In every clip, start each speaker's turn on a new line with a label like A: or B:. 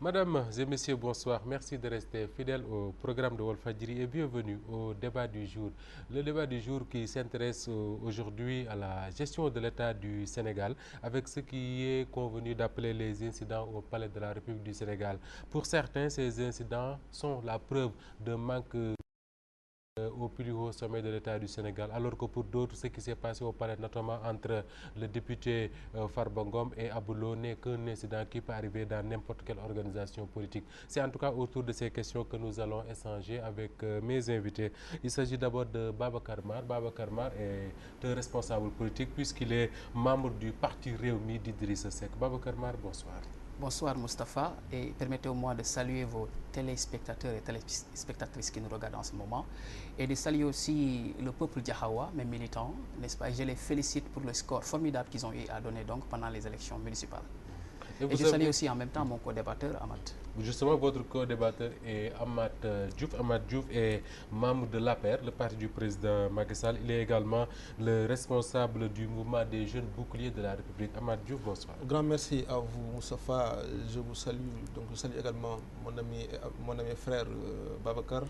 A: Mesdames et messieurs, bonsoir. Merci de rester fidèles au programme de Walfadjri et bienvenue au débat du jour. Le débat du jour qui s'intéresse aujourd'hui à la gestion de l'État du Sénégal avec ce qui est convenu d'appeler les incidents au Palais de la République du Sénégal. Pour certains, ces incidents sont la preuve d'un manque au plus haut sommet de l'État du Sénégal, alors que pour d'autres, ce qui s'est passé au palais, notamment entre le député Farba Ngom et Aboulo, n'est qu'un incident qui peut arriver dans n'importe quelle organisation politique. C'est en tout cas autour de ces questions que nous allons échanger avec mes invités. Il s'agit d'abord de Babacar Mar. Babacar Mar est un responsable politique puisqu'il est membre du parti Rewmi d'Idrissa Seck. Babacar Mar, bonsoir.
B: Bonsoir Moustapha et permettez-moi de saluer vos téléspectateurs et téléspectatrices qui nous regardent en ce moment et de saluer aussi le peuple Diahawa, mes militants, n'est-ce pas? Et je les félicite pour le score formidable qu'ils ont eu à donner donc pendant les élections municipales. Et je salue aussi en même temps mon co-débatteur Ahmad.
A: Justement, votre co-débatteur est Ahmad Diouf. Ahmad Diouf est membre de l'APR, le parti du président Macky Sall. Il est également le responsable du mouvement des jeunes boucliers de la République. Ahmad Diouf, bonsoir.
C: Grand merci à vous, Moustapha. Je vous salue. Donc, je salue également mon ami et frère Babacar.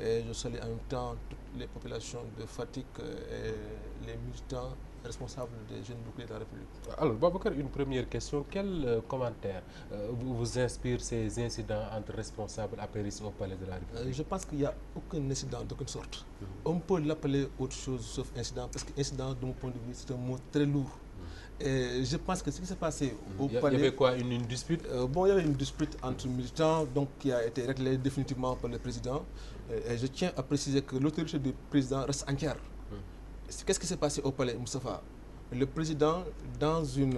C: Et je salue en même temps toutes les populations de Fatick et les militants responsables des jeunes boucliers de la République.
A: Alors, Babacar, une première question. Quel commentaire vous inspire ces incidents entre responsables apéristes au Palais de la République?
C: Je pense qu'il n'y a aucun incident d'aucune sorte. On peut l'appeler autre chose sauf incident, parce que incident, de mon point de vue, c'est un mot très lourd. Et je pense que ce qui s'est passé au Palais...
A: Il y avait quoi, une dispute?
C: Bon, il y avait une dispute entre militants donc, qui a été réglée définitivement par le président. Et je tiens à préciser que l'autorité du président reste entière. Qu'est-ce qui s'est passé au Palais, Moustapha? Le président, dans une,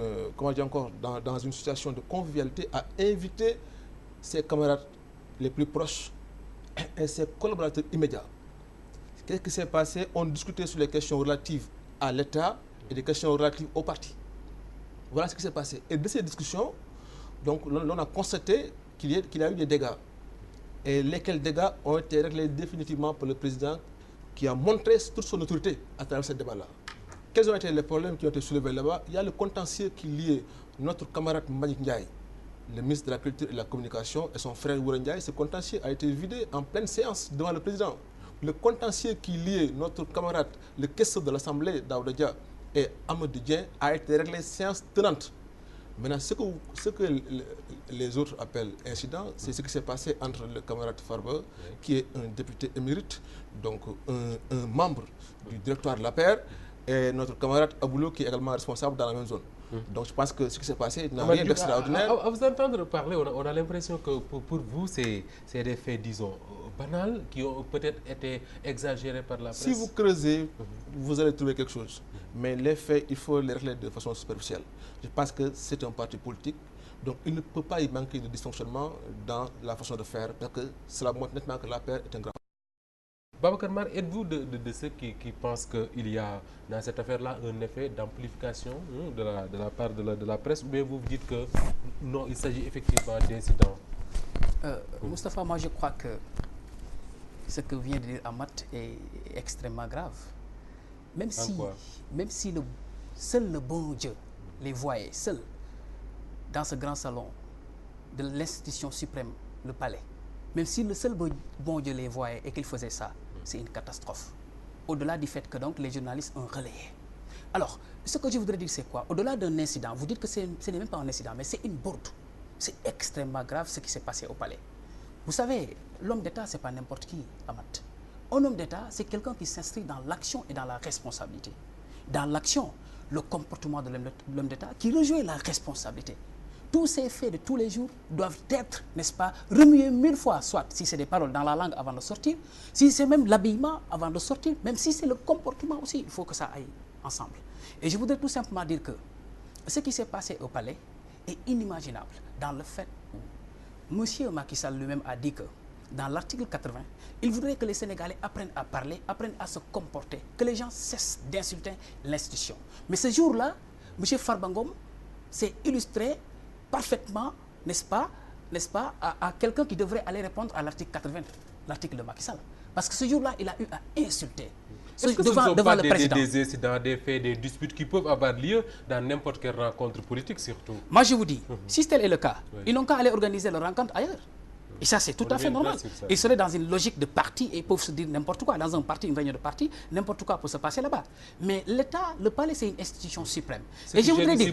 C: dans une situation de convivialité, a invité ses camarades les plus proches et ses collaborateurs immédiats. Qu'est-ce qui s'est passé? On discutait sur les questions relatives à l'État et des questions relatives au parti. Voilà ce qui s'est passé. Et de ces discussions, donc, on a constaté qu'il y a eu des dégâts. Et lesquels dégâts ont été réglés définitivement par le président qui a montré toute son autorité à travers ce débat-là. Quels ont été les problèmes qui ont été soulevés là-bas? Il y a le contentieux qui liait notre camarade Mbagnick Ndiaye, le ministre de la Culture et de la Communication, et son frère Woura Ndiaye. Ce contentieux a été vidé en pleine séance devant le président. Le contentieux qui liait notre camarade, le questeur de l'Assemblée, Daouda Dia, et Amadou Dieng, a été réglé séance tenante. Maintenant, ce que les autres appellent incident, c'est ce qui s'est passé entre le camarade Farba, qui est un député émérite, donc un membre du directoire de l'APR, et notre camarade Aboulo, qui est également responsable dans la même zone. Donc je pense que ce qui s'est passé n'a rien d'extraordinaire.
A: À vous entendre parler, on a l'impression que pour vous, c'est des faits, disons, banals, qui ont peut-être été exagérés par la presse.
C: Si vous creusez, vous allez trouver quelque chose. Mais les faits, il faut les régler de façon superficielle. Je pense que c'est un parti politique, donc il ne peut pas y manquer de dysfonctionnement dans la façon de faire, parce que cela montre nettement que l'APR est un grand...
A: Babacar Mar, êtes-vous de ceux qui pensent qu'il y a dans cette affaire-là un effet d'amplification de la part de la presse, ou bien vous dites que non, il s'agit effectivement d'incidents?
B: Moustapha, moi je crois que ce que vient de dire Ahmad est extrêmement grave. Même si seul le bon Dieu les voyait, seul, dans ce grand salon de l'institution suprême, le palais, même si le seul bon Dieu les voyait et qu'il faisait ça, c'est une catastrophe. Au-delà du fait que donc les journalistes ont relayé. Alors, ce que je voudrais dire, c'est quoi? Au-delà d'un incident, vous dites que ce n'est même pas un incident, mais c'est une bourde. C'est extrêmement grave ce qui s'est passé au palais. Vous savez, l'homme d'État, c'est pas n'importe qui, Ahmad. Un homme d'État, c'est quelqu'un qui s'inscrit dans l'action et dans la responsabilité. Dans l'action, le comportement de l'homme d'État qui rejoint la responsabilité. Tous ces faits de tous les jours doivent être, n'est-ce pas, remués 1000 fois, soit si c'est des paroles dans la langue avant de sortir, si c'est même l'habillement avant de sortir, même si c'est le comportement aussi, il faut que ça aille ensemble. Et je voudrais tout simplement dire que ce qui s'est passé au palais est inimaginable dans le fait où M. Macky Sall lui-même a dit que dans l'article 80, il voudrait que les Sénégalais apprennent à parler, apprennent à se comporter, que les gens cessent d'insulter l'institution. Mais ce jour-là, M. Farba Ngom s'est illustré parfaitement, n'est-ce pas, à quelqu'un qui devrait aller répondre à l'article 80, l'article de Macky Sall. Parce que ce jour-là, il a eu à insulter. devant le président.
A: Des incidents, des faits, des disputes qui peuvent avoir lieu dans n'importe quelle rencontre politique surtout.
B: Moi je vous dis, si tel est le cas, ils n'ont qu'à aller organiser leur rencontre ailleurs. Et ça, c'est tout à fait normal. Ils seraient dans une logique de parti et peuvent se dire n'importe quoi. Dans un parti, une réunion de parti, n'importe quoi peut se passer là-bas. Mais l'État, le palais, c'est une institution suprême. Et je voudrais dire,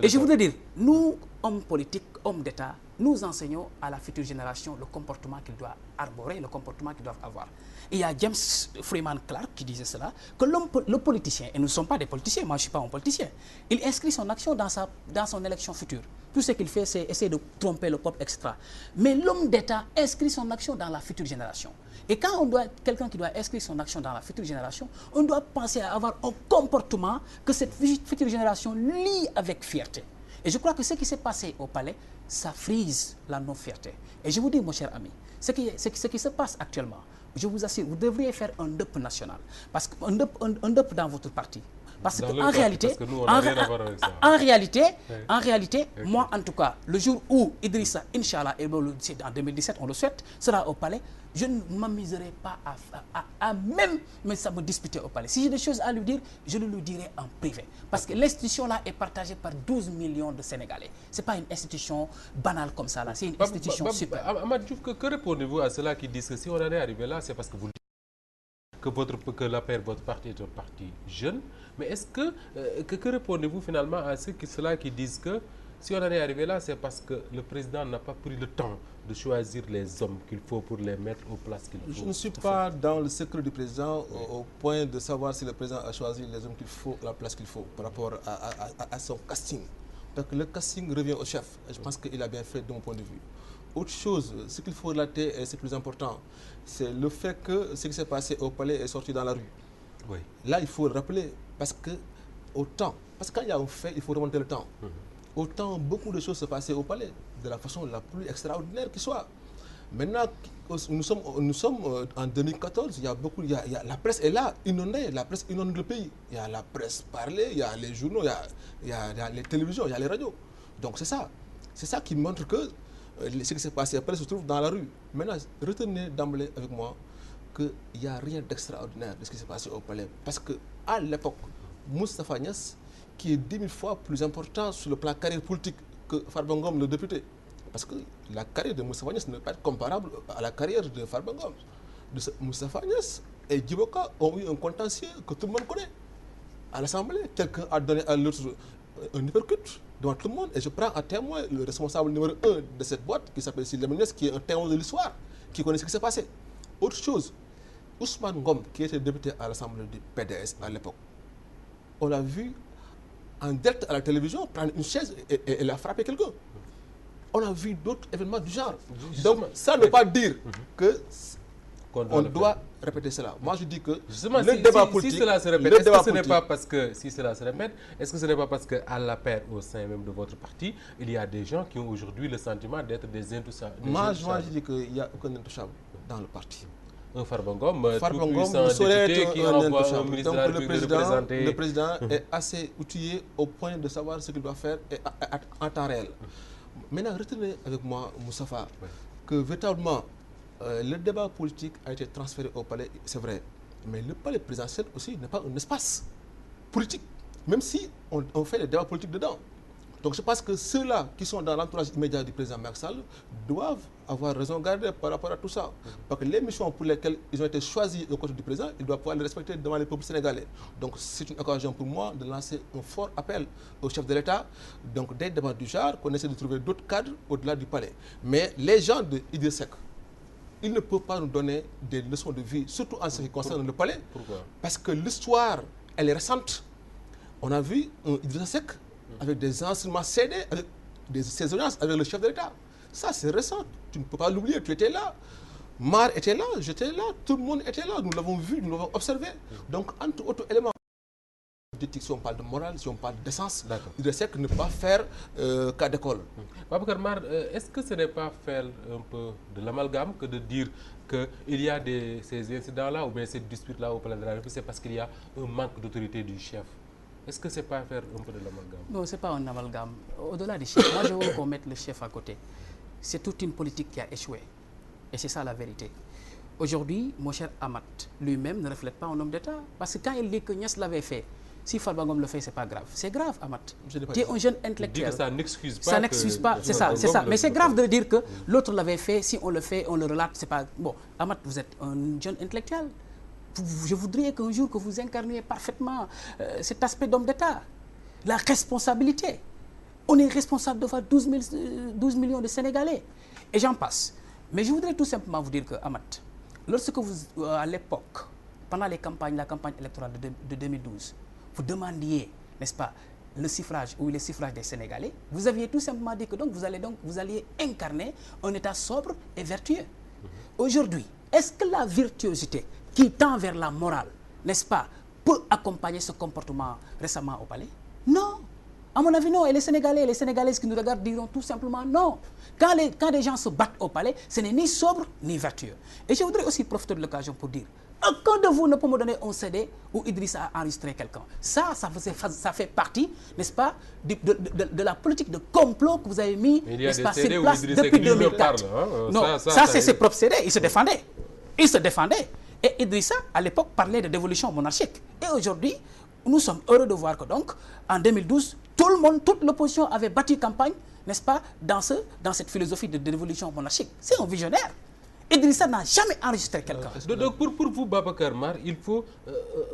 B: je voudrais dire, nous, hommes politiques, hommes d'État, nous enseignons à la future génération le comportement qu'il doit arborer, le comportement qu'ils doivent avoir. Et il y a James Freeman Clark qui disait cela, que le politicien, et nous ne sommes pas des politiciens, moi je ne suis pas un politicien, il inscrit son action dans son élection future. Tout ce qu'il fait, c'est essayer de tromper le peuple, etc. Mais l'homme d'État inscrit son action dans la future génération. Et quand quelqu'un qui doit inscrire son action dans la future génération, on doit penser à avoir un comportement que cette future génération lie avec fierté. Et je crois que ce qui s'est passé au palais, ça frise la non-fierté. Et je vous dis, mon cher ami, ce qui se passe actuellement, je vous assure, vous devriez faire un DEP national. Parce qu'un DEP dans votre parti. Parce qu'en réalité, moi en tout cas, le jour où Idrissa, Inch'Allah, et en 2017, on le souhaite, sera au palais, je ne m'amuserai pas à même me disputer au palais. Si j'ai des choses à lui dire, je le lui dirai en privé. Parce que l'institution là est partagée par 12 millions de Sénégalais. Ce n'est pas une institution banale comme ça là, c'est une institution super.
A: Ahmad Diouf, que répondez-vous à ceux-là qui disent que si on en est arrivé là, c'est parce que vous que l'APR, votre parti, est un parti jeune, mais est-ce que répondez-vous finalement à ceux-là qui disent que si on en est arrivé là, c'est parce que le président n'a pas pris le temps de choisir les hommes qu'il faut pour les mettre aux places qu'il faut?
C: Je ne suis pas dans le secret du président au point de savoir si le président a choisi les hommes qu'il faut, la place qu'il faut par rapport à son casting. Donc le casting revient au chef, et je pense qu'il a bien fait de mon point de vue. Autre chose, ce qu'il faut relater, et c'est plus important, c'est le fait que ce qui s'est passé au palais est sorti dans la rue.
A: Oui.
C: Là, il faut le rappeler, parce que quand il y a un fait, il faut remonter le temps. Autant, beaucoup de choses se passaient au palais, de la façon la plus extraordinaire qui soit. Maintenant, nous sommes en 2014, la presse est là, inondée, la presse inonde le pays. Il y a la presse parlée, il y a les journaux, il y a les télévisions, il y a les radios. Donc c'est ça qui montre que ce qui s'est passé après se trouve dans la rue. Maintenant, retenez d'emblée avec moi qu'il n'y a rien d'extraordinaire de ce qui s'est passé au palais. Parce qu'à l'époque, Moustapha Niasse, qui est 10 000 fois plus important sur le plan carrière politique que Farba Ngom, le député. Parce que la carrière de Moustapha Niasse ne peut pas être comparable à la carrière de Farba Ngom. Moustapha Niasse et Djiboka ont eu un contentieux que tout le monde connaît. À l'Assemblée, quelqu'un a donné à l'autre un uppercut devant tout le monde. Et je prends à témoin le responsable numéro 1 de cette boîte, qui s'appelle Sylvain Niasse, qui est un témoin de l'histoire, qui connaît ce qui s'est passé. Autre chose, Ousmane Ngom, qui était député à l'Assemblée du PDS à l'époque, on l'a vu en direct à la télévision prendre une chaise et elle a frappé quelqu'un. On a vu d'autres événements du genre. Donc ça ne veut pas dire que on doit répéter cela. Moi je dis que
A: le débat politique, si cela se répète, est-ce que ce n'est pas parce que si cela se répète, est-ce que ce n'est pas parce qu'à la paire au sein même de votre parti, il y a des gens qui ont aujourd'hui le sentiment d'être des intouchables?
C: Moi je dis qu'il n'y a aucun intouchable dans le parti.
A: Un Farba Ngom,
C: ne saurait être un intouchable. Donc le président est assez outillé au point de savoir ce qu'il doit faire en temps réel. Maintenant, retenez avec moi, Moustapha, que véritablement, le débat politique a été transféré au palais, c'est vrai. Mais le palais présidentiel aussi n'est pas un espace politique, même si on fait les débats politiques dedans. Donc je pense que ceux-là qui sont dans l'entourage immédiat du président Macky Sall doivent avoir raison garder par rapport à tout ça. Parce que les missions pour lesquelles ils ont été choisis au côté du président, ils doivent pouvoir les respecter devant les peuples sénégalais. Donc c'est une occasion pour moi de lancer un fort appel au chef de l'État, donc des débats du genre, qu'on essaie de trouver d'autres cadres au-delà du palais. Mais les gens de Idriss Seck, ils ne peuvent pas nous donner des leçons de vie, surtout en ce qui concerne le palais.
A: Pourquoi?
C: Parce que l'histoire, elle est récente. On a vu un Idriss Seck avec des enseignements cédés, avec ses audiences avec le chef de l'État. Ça, c'est récent. Tu ne peux pas l'oublier. Tu étais là. Mar était là, j'étais là, tout le monde était là. Nous l'avons vu, nous l'avons observé. Donc, entre autres éléments, si on parle de morale, si on parle d'essence, il essaie de ne pas faire cas d'école.
A: Babacar Mar, est-ce que ce n'est pas faire un peu de l'amalgame que de dire qu'il y a ces incidents-là ou bien cette dispute-là au palais de la République, c'est parce qu'il y a un manque d'autorité du chef? Est-ce que ce n'est pas faire un peu de l'amalgame?
B: Non, ce n'est pas un amalgame. Au-delà du chef, moi je veux qu'on mette le chef à côté. C'est toute une politique qui a échoué. Et c'est ça la vérité. aujourd'hui, mon cher Amat, lui-même ne reflète pas un homme d'État. Parce que quand il dit que Niass l'avait fait, si Farba Ngom le fait, c'est pas grave. C'est grave, Amat. Tu es un jeune intellectuel.
A: Ça n'excuse pas.
B: Ça n'excuse pas, c'est ça. Mais c'est grave de dire que l'autre l'avait fait, si on le fait, on le relate, c'est pas... Bon, Amat, vous êtes un jeune intellectuel. Je voudrais qu'un jour que vous incarniez parfaitement cet aspect d'homme d'État. La responsabilité. On est responsable devant 12 millions de Sénégalais. Et j'en passe. Mais je voudrais tout simplement vous dire que, Amat, lorsque vous, à l'époque, pendant la campagne électorale de 2012, vous demandiez, n'est-ce pas, le suffrage ou les suffrages des Sénégalais, vous aviez tout simplement dit que vous alliez incarner un État sobre et vertueux. Aujourd'hui, est-ce que la virtuosité qui tend vers la morale, n'est-ce pas, peut accompagner ce comportement récemment au palais? Non. À mon avis, non. Et les Sénégalais et les Sénégalaises qui nous regardent diront tout simplement non. Quand les gens se battent au palais, ce n'est ni sobre ni vertueux. Et je voudrais aussi profiter de l'occasion pour dire, aucun de vous ne peut me donner un CD où Idrissa a enregistré quelqu'un. Ça fait partie, n'est-ce pas, de la politique de complot que vous avez mis, n'est-ce pas, sur place depuis 2004. Non, ça c'est ses propres CD. Il se défendait. Et Idrissa, à l'époque, parlait de dévolution monarchique. Et aujourd'hui, nous sommes heureux de voir que donc, en 2012, toute l'opposition avait battu campagne, n'est-ce pas, dans cette philosophie de dévolution monarchique. C'est un visionnaire. Idrissa n'a jamais enregistré quelqu'un.
A: Donc pour vous, Babacar Mar, il faut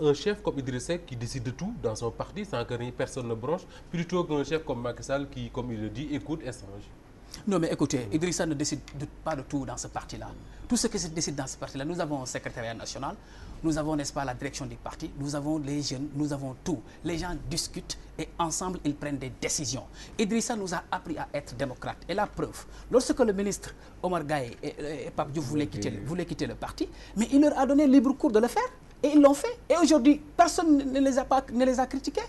A: un chef comme Idrissa qui décide de tout dans son parti sans que personne ne bronche, plutôt qu'un chef comme Macky Sall qui, comme il le dit, écoute et change.
B: Non mais écoutez, Idrissa ne décide pas de tout dans ce parti-là. Tout ce qui se décide dans ce parti-là, nous avons un secrétariat national, nous avons, n'est-ce pas, la direction du parti, nous avons les jeunes, nous avons tout. Les gens discutent et ensemble, ils prennent des décisions. Idrissa nous a appris à être démocrate. Et la preuve, lorsque le ministre Omar Gaye et Pape Diouf voulaient quitter le parti, mais il leur a donné libre cours de le faire. Et ils l'ont fait. Et aujourd'hui, personne ne les a critiqués.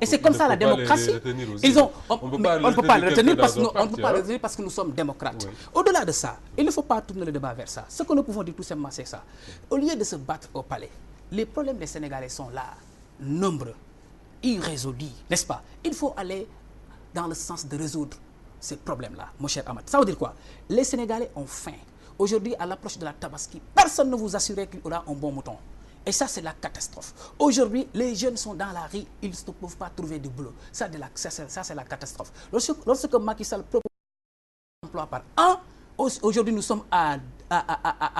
B: Et c'est comme ça la démocratie. On ne peut pas le retenir parce que nous sommes démocrates. Oui. Au-delà de ça, il ne faut pas tourner le débat vers ça. Ce que nous pouvons dire tout simplement, c'est ça. Au lieu de se battre au palais, les problèmes des Sénégalais sont là, nombreux, irrésolus, n'est-ce pas? Il faut aller dans le sens de résoudre ces problèmes-là, mon cher Amat. Ça veut dire quoi? Les Sénégalais ont faim. Aujourd'hui, à l'approche de la Tabaski, personne ne vous assure qu'il y aura un bon mouton. Et ça, c'est la catastrophe. Aujourd'hui, les jeunes sont dans la rue, ils ne peuvent pas trouver du boulot. Ça, c'est la catastrophe. Lorsque Macky Sall propose un emploi par an, aujourd'hui, nous sommes à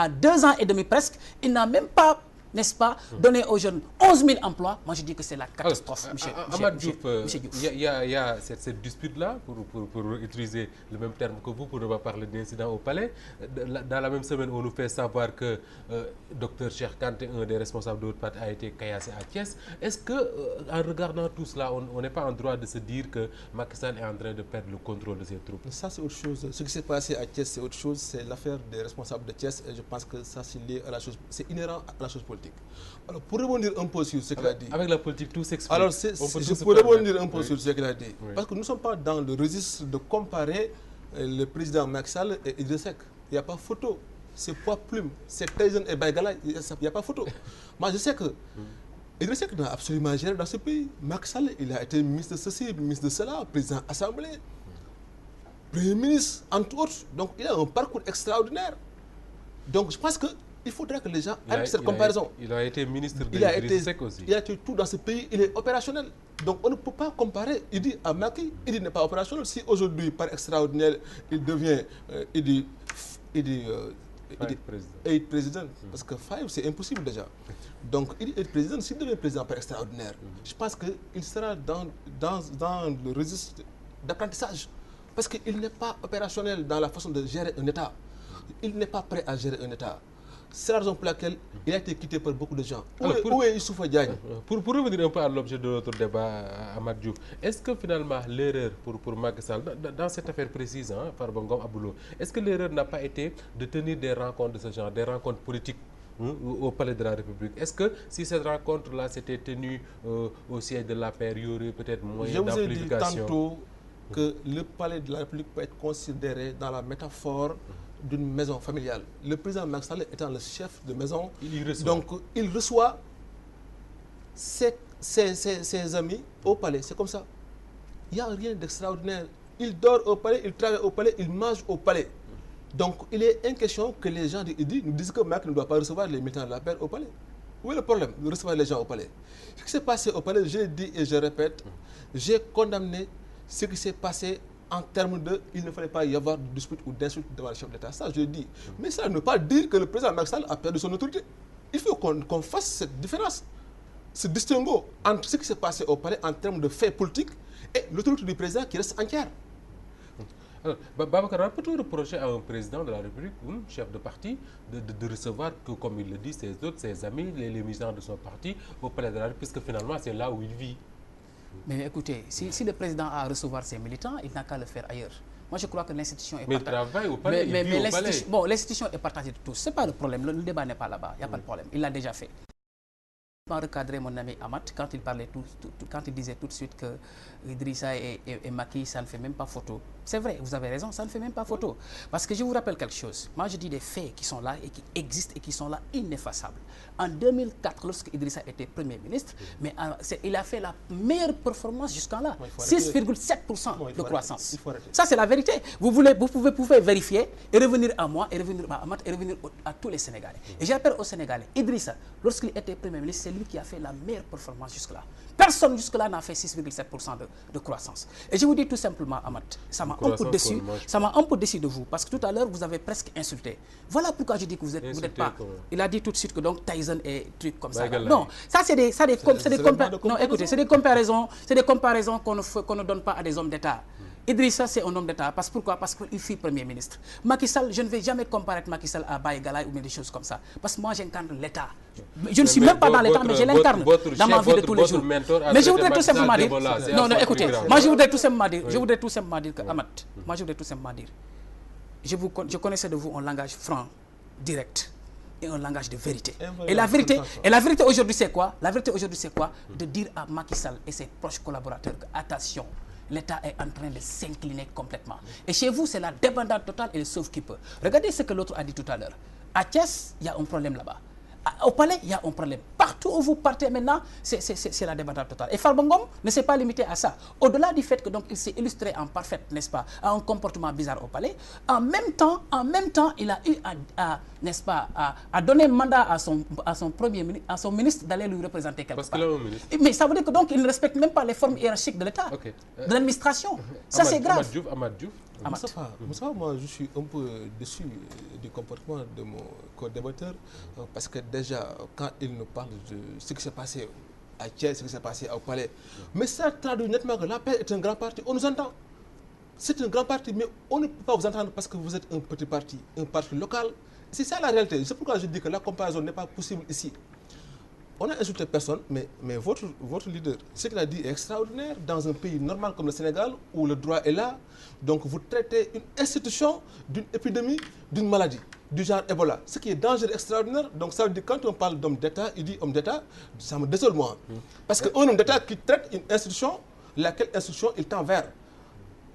B: 2 ans et demi presque, il n'a même pas, n'est-ce pas, donné aux jeunes 11 000 emplois. Moi, je dis que c'est la catastrophe, monsieur Diouf.
A: Il y a cette dispute-là, pour utiliser le même terme que vous, pour ne pas parler d'incident au palais. Dans la même semaine, on nous fait savoir que Dr Cheikh Kanté, un des responsables de votre parti, a été caillassé à Thiès. Est-ce que, en regardant tout cela, on n'est pas en droit de se dire que Macky Sall est en train de perdre le contrôle de ses troupes?
C: Ça, c'est autre chose. Ce qui s'est passé à Thiès, c'est autre chose. C'est l'affaire des responsables de Thiès. Et je pense que ça, c'est lié à la chose. C'est inhérent à la chose politique. Alors, pour rebondir un peu sur ce qu'il a dit...
A: Avec la politique, tout s'explique.
C: Alors, je peux rebondir un peu sur ce qu'il a dit. Oui. Parce que nous ne sommes pas dans le registre de comparer le président Macky Sall et Idrissa Seck. Il n'y a pas photo. C'est poids plume. C'est Tyson et Baïgala. Il n'y a pas photo. Moi, je sais que Idrissa Seck n'a absolument géré dans ce pays. Macky Sall, il a été ministre de ceci, ministre de cela, président de l'Assemblée, premier ministre, entre autres. Donc, il a un parcours extraordinaire. Donc, je pense que il faudrait que les gens arrêtent cette comparaison.
A: Il a été ministre de Idrissa Seck aussi.
C: Il a été tout dans ce pays, il est opérationnel. Donc on ne peut pas comparer Idi à Macky. Idi n'est pas opérationnel. Si aujourd'hui, par extraordinaire, il devient président, parce que 5, c'est impossible déjà. Donc il est président, s'il devient président par extraordinaire, je pense qu'il sera dans le registre d'apprentissage. Parce qu'il n'est pas opérationnel dans la façon de gérer un État. Il n'est pas prêt à gérer un État. C'est la raison pour laquelle il a été quitté par beaucoup de gens. Où est Youssoupha Diagne?
A: Pour revenir un peu à l'objet de notre débat, Amath Diouf, est-ce que finalement l'erreur pour Macky Sall, dans cette affaire précise, Farba Ngom Aboulo, est-ce que l'erreur n'a pas été de tenir des rencontres de ce genre, des rencontres politiques au Palais de la République? Est-ce que si cette rencontre-là s'était tenue au siège de l'APR, il y aurait peut-être moyen d'amplification?
C: Je vous ai dit tantôt que le Palais de la République peut être considéré dans la métaphore d'une maison familiale. Le président Macky Sall étant le chef de maison, donc il reçoit ses amis au palais. C'est comme ça. Il n'y a rien d'extraordinaire. Il dort au palais, il travaille au palais, il mange au palais. Donc, il est une question que les gens nous disent que Macky ne doit pas recevoir les militants de la paix au palais. Où est le problème de recevoir les gens au palais? Ce qui s'est passé au palais, je l'ai dit et je répète, j'ai condamné ce qui s'est passé en termes de il ne fallait pas y avoir de dispute ou d'insulte devant le chef d'État. Ça, je l'ai dit. Mais ça ne veut pas dire que le président Macky Sall a perdu son autorité. Il faut qu'on fasse cette différence, ce distinguo entre ce qui s'est passé au palais en termes de faits politiques et l'autorité du président qui reste entière.
A: Alors, Babacar, peut-on reprocher à un président de la République ou chef de parti de recevoir, que, comme il le dit, ses amis, les militants de son parti au palais de la République, puisque finalement c'est là où il vit?
B: Mais écoutez, si le président a à recevoir ses militants, il n'a qu'à le faire ailleurs. Moi, je crois que l'institution est partagée.
A: Mais il travaille au palais, il vit au palais.
B: Bon, l'institution est partagée de tous. Ce n'est pas le problème. Le débat n'est pas là-bas. Il n'y a pas de problème. Il l'a déjà fait. Je vais recadrer mon ami Amat quand il disait tout de suite que Idrissa et Macky, ça ne fait même pas photo. C'est vrai, vous avez raison, ça ne fait même pas photo. Parce que je vous rappelle quelque chose. Moi, je dis des faits qui sont là et qui existent et qui sont là ineffaçables. En 2004, lorsque Idrissa était Premier ministre, mais il a fait la meilleure performance jusqu'à là. 6,7% de croissance. Ça, c'est la vérité. Vous pouvez vérifier et revenir à moi, et revenir à Amat, et revenir à tous les Sénégalais. Et j'appelle aux Sénégalais, Idrissa, lorsqu'il était Premier ministre, c'est lui qui a fait la meilleure performance jusque-là. Personne jusque-là n'a fait 6,7% de croissance. Et je vous dis tout simplement, Amat, ça m'a un peu déçu de vous, parce que tout à l'heure, vous avez presque insulté. Voilà pourquoi je dis que vous n'êtes pas... Il a dit tout de suite que donc Tyson et trucs comme ça. Non, ça c'est des comparaisons qu'on ne donne pas à des hommes d'État. Idrissa, c'est un homme d'État. Pourquoi? Parce qu'il fut Premier ministre. Macky Sall, je ne vais jamais comparer Macky Sall à Baye Galaye ou des choses comme ça. Parce que moi, j'incarne l'État. Je ne suis même pas dans l'État, mais je l'incarne dans ma vie de tous les jours. Mais je voudrais tout simplement dire... Non, écoutez, moi je voudrais tout simplement dire que, Amat, moi je voudrais tout simplement dire, je connaissais de vous un langage franc, direct, et un langage de vérité. Et la vérité aujourd'hui, c'est quoi? La vérité aujourd'hui, c'est quoi? De dire à Macky Sall et ses proches collaborateurs que, attention, l'État est en train de s'incliner complètement. Et chez vous, c'est la débandade totale et le sauve qui peut. Regardez ce que l'autre a dit tout à l'heure. À Thiès, il y a un problème là-bas. Au palais, il y a un problème. Partout où vous partez maintenant, c'est la débandade totale. Et Farba Ngom ne s'est pas limité à ça. Au-delà du fait que donc il s'est illustré en parfait, n'est-ce pas, à un comportement bizarre au palais, en même temps, il a eu n'est-ce pas, à donner mandat à son premier ministre, à son ministre d'aller lui représenter quelque part.
A: Parce qu'il est un ministre.
B: Mais ça veut dire que donc il ne respecte même pas les formes hiérarchiques de l'État, de l'administration. Ça c'est grave.
A: Ahmad Diouf.
C: Moussa, moi je suis un peu déçu du comportement de mon co-débatteur parce que déjà quand il nous parle de ce qui s'est passé à Thiès, ce qui s'est passé au palais, mais ça traduit nettement que la paix est un grand parti. On nous entend. C'est un grand parti, mais on ne peut pas vous entendre parce que vous êtes un petit parti, un parti local. C'est ça la réalité. C'est pourquoi je dis que la comparaison n'est pas possible ici. On n'a insulté personne, mais votre leader, ce qu'il a dit est extraordinaire dans un pays normal comme le Sénégal, où le droit est là. Donc vous traitez une institution d'une épidémie, d'une maladie, du genre Ebola. Ce qui est dangereux, extraordinaire. Donc ça veut dire quand on parle d'homme d'État, il dit homme d'État, ça me désole moi. Parce qu'un homme d'État qui traite une institution, laquelle institution il tend vers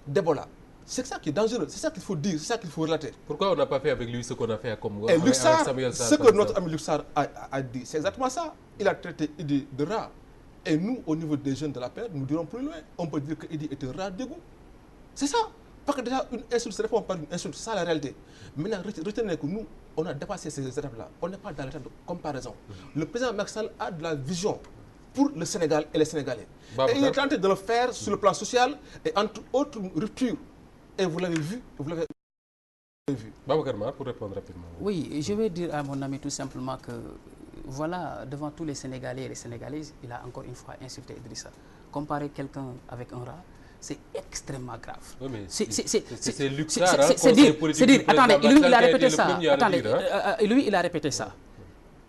C: d'Ebola. C'est ça qui est dangereux, c'est ça qu'il faut dire, c'est ça qu'il faut relater.
A: Pourquoi on n'a pas fait avec lui ce qu'on a fait à Congo?
C: Et Luc Sarr, ce que notre ami Luc Sarr a dit, c'est exactement ça. Il a traité Idi de rat. Et nous, au niveau des jeunes de la paix, nous dirons plus loin. On peut dire que Idi est un rat d'égout. C'est ça. Parce que déjà, une insulte se répond par une insulte, c'est ça la réalité. Maintenant, retenez que nous, on a dépassé ces étapes-là. On n'est pas dans l'état de comparaison. Le président Macky Sall a de la vision pour le Sénégal et les Sénégalais. Et il est tenté de le faire sur le plan social et entre autres ruptures. Et vous l'avez vu,
A: Babacar Mar, pour répondre rapidement.
B: Oui, je vais dire à mon ami tout simplement que, voilà, devant tous les Sénégalais et les Sénégalaises, il a encore une fois insulté Idrissa. Comparer quelqu'un avec un rat, c'est extrêmement grave.
A: Oui, mais
B: c'est
A: Luc Sarr,
B: c'est dire, attendez, lui il a répété ça. Attendez, lui il a répété ça.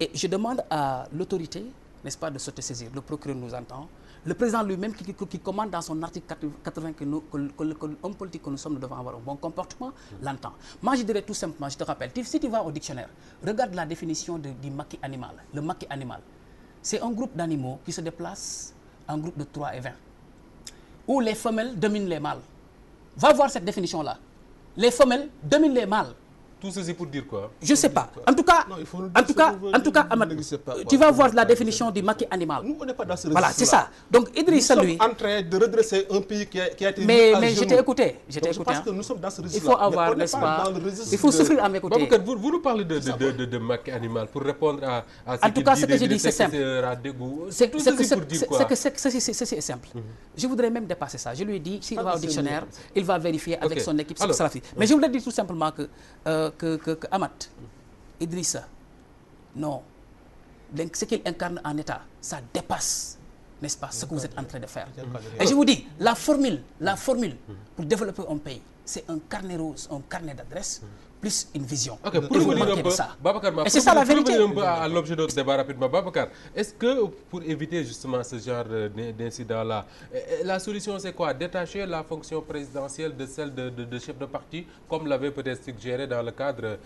B: Et je demande à l'autorité, n'est-ce pas, de s'autosaisir. Le procureur nous entend. Le président lui-même qui commande dans son article 80 que l'homme politique que nous sommes, nous devons avoir un bon comportement, l'entend. Moi, je dirais tout simplement, je te rappelle, si tu vas au dictionnaire, regarde la définition du maquis animal. Le maquis animal, c'est un groupe d'animaux qui se déplacent en groupe de 3 et 20, où les femelles dominent les mâles. Va voir cette définition-là. Les femelles dominent les mâles.
A: Tout ceci pour dire quoi?
B: Je ne sais pas. En tout cas, Amath, tu vas voir la définition du Macky animal.
C: Nous, on n'est pas dans ce registre-là.
B: Voilà, c'est ça. Donc Idrissa, lui...
C: Nous sommes en train de redresser un pays qui a été
B: mais
C: mis à
B: je
C: genoux.
B: t'ai écouté.
C: Je pense que nous sommes dans ce registre-là.
B: Il faut avoir, n'est-ce pas, il faut souffrir à m'écouter.
A: Babacar, vous nous parlez de Macky animal pour répondre à ce
B: en tout cas, ce que je dis, c'est simple. C'est que ceci est simple. Je voudrais même dépasser ça. Je lui ai dit, s'il va au dictionnaire, il va vérifier avec son équipe salafiste. Mais je voulais dire tout simplement que Amath, Idrissa, non. Donc, ce qu'il incarne en État, ça dépasse, n'est-ce pas, ce que vous êtes en train de faire. Et je vous dis, la formule pour développer un pays, c'est un carnet rose, un carnet d'adresse, plus une vision.
A: Ok, pour revenir un peu, Babacar,
B: et c'est ça la vérité.
A: Pour revenir un peu à l'objet de notre débat rapidement, Babacar, est-ce que pour éviter justement ce genre d'incident-là, la solution c'est quoi? Détacher la fonction présidentielle de celle de chef de parti, comme l'avait peut-être suggéré dans le cadre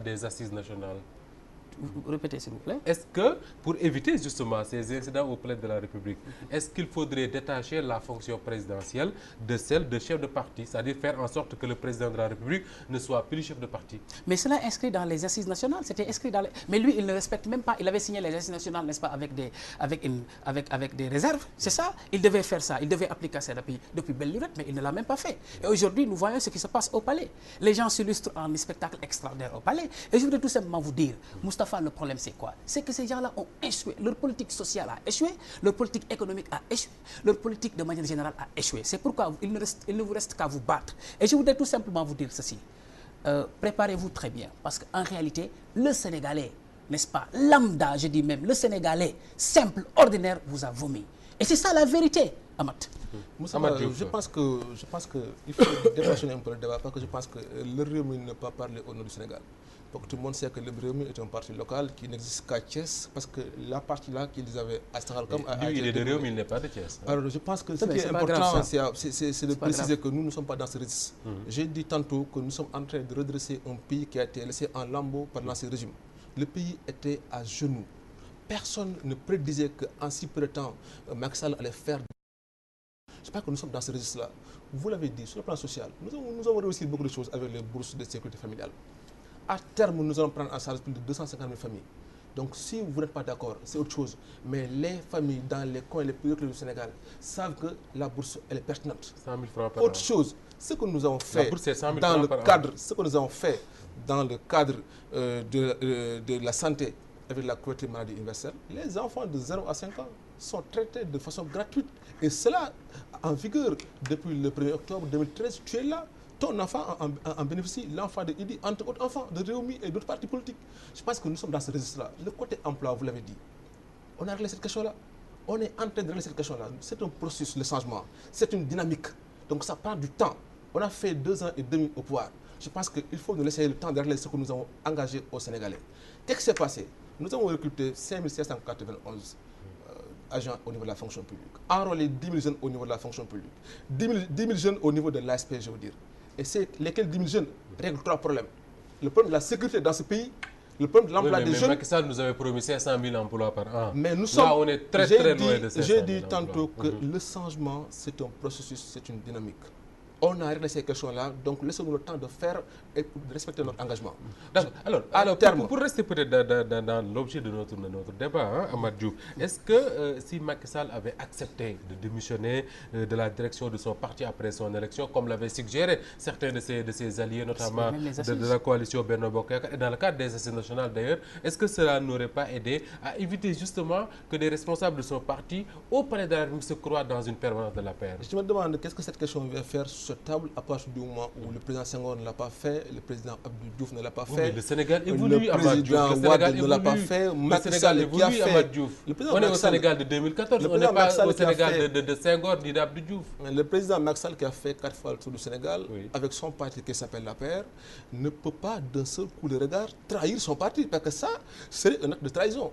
A: des assises nationales?
B: Répétez s'il vous plaît.
A: Est-ce que, pour éviter justement ces incidents au palais de la République, est-ce qu'il faudrait détacher la fonction présidentielle de celle de chef de parti, c'est-à-dire faire en sorte que le président de la République ne soit plus chef de parti?
B: Mais cela est inscrit dans les assises nationales, c'était inscrit dans les... Mais lui, il ne respecte même pas, il avait signé les assises nationales, n'est-ce pas, avec des réserves, c'est ça? Il devait faire ça, il devait appliquer ça depuis belle lurette, mais il ne l'a même pas fait. Et aujourd'hui, nous voyons ce qui se passe au palais. Les gens s'illustrent en spectacle extraordinaire au palais. Et je voudrais tout simplement vous dire, Moustapha, le problème c'est quoi? C'est que ces gens-là ont échoué. Leur politique sociale a échoué, leur politique économique a échoué, leur politique de manière générale a échoué. C'est pourquoi il ne vous reste qu'à vous battre. Et je voudrais tout simplement vous dire ceci. Préparez-vous très bien, parce qu'en réalité, le Sénégalais, n'est-ce pas, lambda, je dis même, le Sénégalais simple, ordinaire, vous a vomi. Et c'est ça la vérité, Amath.
C: Je pense qu'il faut dépassionner un peu le débat, parce que je pense que le Rewmi ne peut pas parler au nom du Sénégal. Donc tout le monde sait que le Rewmi est un parti local qui n'existe qu'à Thiès, parce que la partie là qu'ils avaient à Sangalkam...
A: Il est de Rewmi, il n'est pas de Thiès.
C: Alors je pense que ce qui est important, c'est de préciser que nous ne sommes pas dans ce registre. J'ai dit tantôt que nous sommes en train de redresser un pays qui a été laissé en lambeaux par l'ancien régime. Le pays était à genoux. Personne ne prédisait qu'en si peu de temps, Macky Sall allait faire... Je pense que nous sommes dans ce registre-là. Vous l'avez dit, sur le plan social, nous avons réussi beaucoup de choses avec les bourses de sécurité familiale. À terme, nous allons prendre en charge plus de 250 000 familles. Donc si vous n'êtes pas d'accord, c'est autre chose. Mais les familles dans les coins les plus reculés du Sénégal savent que la bourse, elle est pertinente.
A: 100 000 francs par an.
C: Autre chose, ce que nous avons fait dans le cadre de la santé avec la couverture maladie universelle, les enfants de 0 à 5 ans sont traités de façon gratuite. Et cela en vigueur depuis le 1er octobre 2013. Tu es là. Ton enfant en bénéficie, l'enfant de Idi, entre autres enfants de Rewmi et d'autres partis politiques. Je pense que nous sommes dans ce registre-là. Le côté emploi, vous l'avez dit. On a réglé cette question-là. On est en train de régler cette question-là. C'est un processus, le changement. C'est une dynamique. Donc ça prend du temps. On a fait 2 ans et demi au pouvoir. Je pense qu'il faut nous laisser le temps de régler ce que nous avons engagé aux Sénégalais. Qu'est-ce qui s'est passé? Nous avons recruté 5791 agents au niveau de la fonction publique. Enrôlé 10 000 jeunes au niveau de la fonction publique. 10 000 jeunes au niveau de l'ASP, je veux dire. Et c'est lesquels 10 000 jeunes règlent 3 problèmes. Le problème de la sécurité dans ce pays, le problème de l'emploi des jeunes...
A: Mais Macky Sall nous avait promis 500 000 emplois par an.
C: Mais nous sommes...
A: Là, on est très loin de 500 000
C: J'ai dit tantôt que le changement, c'est un processus, c'est une dynamique. On a réglé ces questions-là, donc laissons-nous le temps de faire et de respecter notre engagement.
A: Alors pour rester peut-être dans l'objet de notre débat, Amath Diouf, est-ce que si Macky Sall avait accepté de démissionner de la direction de son parti après son élection, comme l'avaient suggéré certains de ses alliés, notamment de la coalition Benno Bokk Yakaar, et dans le cadre des assises nationales d'ailleurs, est-ce que cela n'aurait pas aidé à éviter justement que des responsables de son parti au palais de la République se croient dans une permanence de la paix?
C: Je me demande qu'est-ce que cette question va faire table à partir du moment où le président Senghor ne l'a pas fait, le président Abdou Diouf ne l'a pas fait,
A: le Sénégal évolue,
C: le président Wade ne l'a pas fait, Macky Sall qui a fait.
A: On est au Sénégal de 2014, on n'est pas au Sénégal de Senghor ni d'Abdou Diouf.
C: Le président Macky Sall qui a fait 4 fois le tour du Sénégal, avec son parti qui s'appelle la paix, ne peut pas d'un seul coup de regard trahir son parti, parce que ça serait un acte de trahison.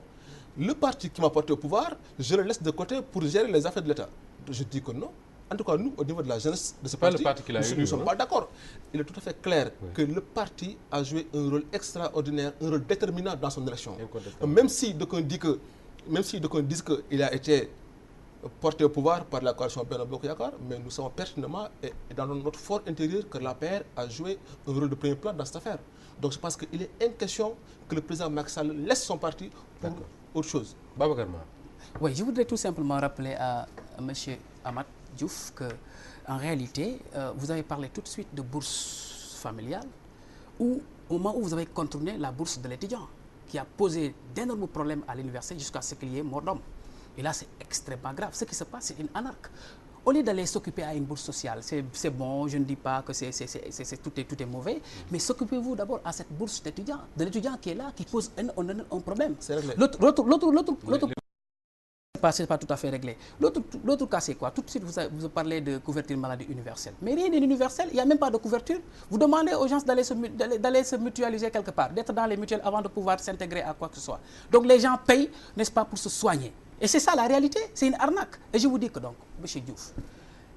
C: Le parti qui m'a porté au pouvoir, je le laisse de côté pour gérer les affaires de l'État. Je dis que non. En tout cas, nous, au niveau de la jeunesse de ce parti, nous ne sommes pas d'accord. Il est tout à fait clair que le parti a joué un rôle extraordinaire, un rôle déterminant dans son élection. Même si d'aucuns disent qu'il a été porté au pouvoir par la coalition Benno Bokk Yakaar, mais nous savons pertinemment et dans notre fort intérieur que l'APR a joué un rôle de premier plan dans cette affaire. Donc je pense qu'il est inquestion que le président Macky Sall laisse son parti pour autre chose.
A: Babacar Mar.
B: Oui, je voudrais tout simplement rappeler à M. Amath Diouf que, en réalité, vous avez parlé tout de suite de bourse familiale, où au moment où vous avez contourné la bourse de l'étudiant, qui a posé d'énormes problèmes à l'université jusqu'à ce qu'il y ait mort d'homme. Et là, c'est extrêmement grave. Ce qui se passe, c'est une anarque. Au lieu d'aller s'occuper à une bourse sociale, c'est bon, je ne dis pas que tout est mauvais, mais s'occupez-vous d'abord à cette bourse d'étudiant, de l'étudiant qui est là, qui pose un problème. L'autre c'est pas tout à fait réglé. L'autre cas, c'est quoi? Tout de suite, vous parlez de couverture maladie universelle. Mais rien n'est universel, il n'y a même pas de couverture. Vous demandez aux gens d'aller se mutualiser quelque part, d'être dans les mutuelles avant de pouvoir s'intégrer à quoi que ce soit. Donc les gens payent, n'est-ce pas, pour se soigner. Et c'est ça la réalité, c'est une arnaque. Et je vous dis que donc, M. Diouf,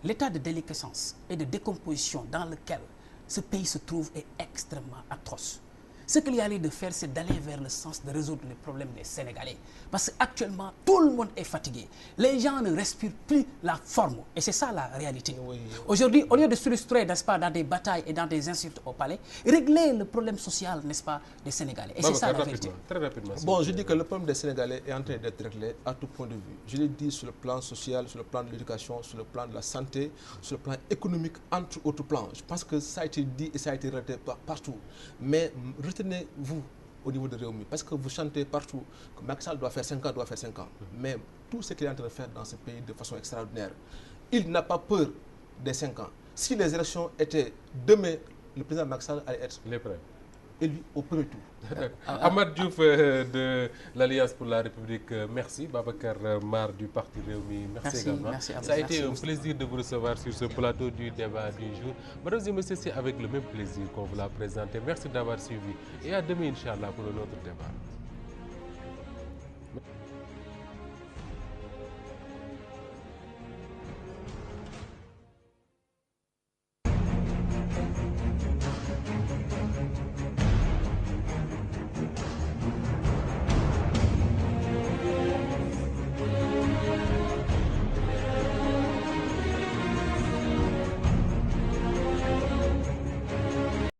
B: l'état de déliquescence et de décomposition dans lequel ce pays se trouve est extrêmement atroce. Ce qu'il y a lieu de faire, c'est d'aller vers le sens de résoudre les problèmes des Sénégalais. Parce qu'actuellement, tout le monde est fatigué. Les gens ne respirent plus la forme. Et c'est ça la réalité. Oui. Aujourd'hui, au lieu de s'illustrer, n'est-ce pas, dans des batailles et dans des insultes au palais, régler le problème social, n'est-ce pas, des Sénégalais. Et c'est ça la vérité.
A: Très rapidement.
C: Bon, je dis que le problème des Sénégalais est en train d'être réglé à tout point de vue. Je l'ai dit sur le plan social, sur le plan de l'éducation, sur le plan de la santé, sur le plan économique, entre autres plans. Je pense que ça a été dit et ça a été relaté partout. Mais retenez-vous au niveau de Rewmi, parce que vous chantez partout que Macky Sall doit faire 5 ans, doit faire 5 ans. Mais tout ce qu'il est en train de faire dans ce pays de façon extraordinaire, il n'a pas peur des 5 ans. Si les élections étaient demain, le président Macky Sall allait être élu au premier tour.
A: Amath Diouf de l'Alliance pour la République, merci. Babacar Mar du parti Rewmi, merci également.
B: Merci à vous.
A: Ça a été un plaisir de vous recevoir sur ce plateau du débat du jour. Mesdames et messieurs, c'est avec le même plaisir qu'on vous l'a présenté. Merci d'avoir suivi et à demain, Inch'Allah, pour un autre débat.